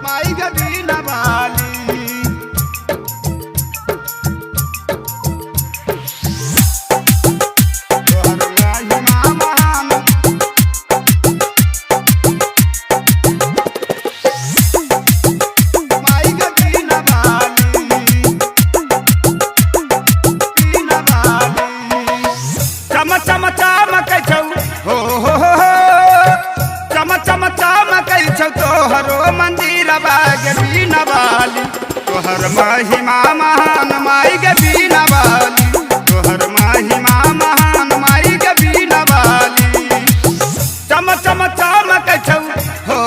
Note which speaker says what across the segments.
Speaker 1: माई के बीना वाली तोहरो मंदिर बागे बीना वाली तोहर महिमा महान माई के बीना वाली तोहर महिमा महान माई के बीना वाली चम चम चमक छौ हो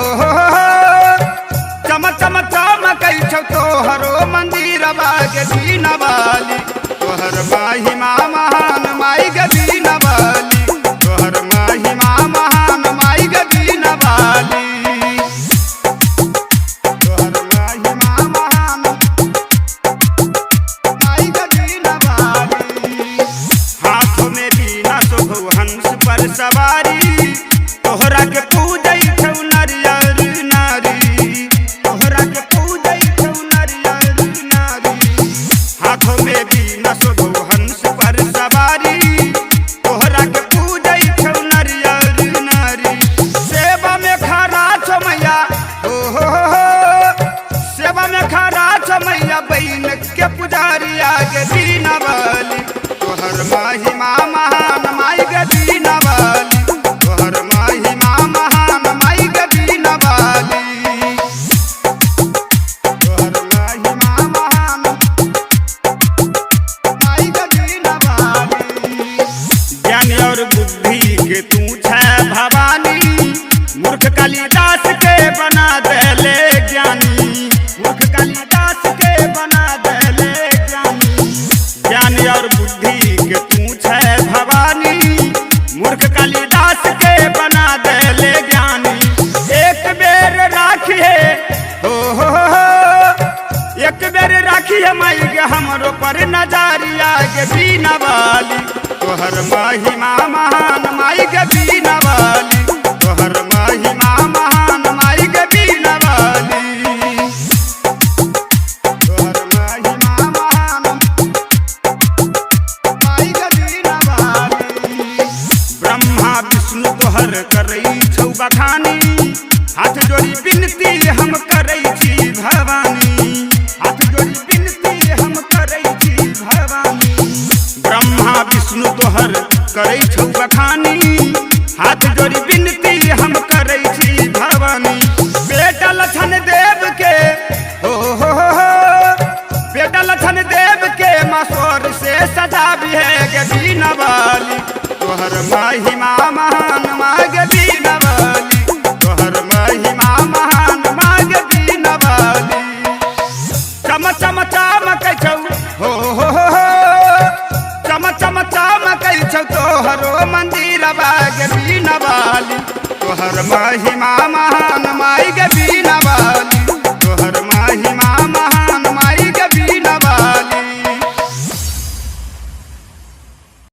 Speaker 1: चम चम चमक छौ तोहरो मंदिर बागे बीना वाली तोहर महिमा महान माई के बीना वाली तोहर महिमा महान माई के बीना वाली सवारी तोहरा के पूजै छौ नरियर नारी तोहरा के पूजै छौ नरियर नारी हाथों में बीना शोभो हंस पर सवारी तोहरा के पूजै छौ नरियर नारी सेवा में खड़ा छौ मैया हो सेवा में खड़ा छौ मैया बहन के पुजारी आगे बीना वाली तोहर महिमा महान माई के बीना वाली तोहर महिमा महान माई के बीना वाली तोहर महिमा महान माई के बीना वाली ज्ञान और बुद्धि के तू छै भवानी मूर्ख कालिदास के बना देले ज्ञानी मूर्ख कालिदास के बना देले ज्ञानी ज्ञान और बुद्धि के तू छै भवानी मूर्ख कालिदास के बना देले ज्ञानी एक बेर राखिए हो एक बेर राखिए माई के हमरो पर नजरिया के बीना वाली तोहर महिमा महान माई के बीना वाली तोहर महिमा महान माई के बीना वाली तोहर महिमा महान माई के बीना वाली ब्रह्मा विष्णु तोहर करै छौ बखानी हाथ जोड़ी विनती हम करै छी भवानी हाथ जोड़ी विनती हम करै छी भवानी ब्रह्मा विष्णु तोहर करै छौ बखानी हाथ जोड़ी विनती हम करै छी भवानी बेटा लखन देव के हो बेटा लखन देव के मसोर से सजा भी है के बीना वाली तोहर महिमा महान माग बीना वाली तोहर महिमा महान माग बीना वाली चम चम चमक छौ हो चम चम चमक छौ तोहरो मंदिर बाग बीना वाली तोहर महिमा महान माई के बीना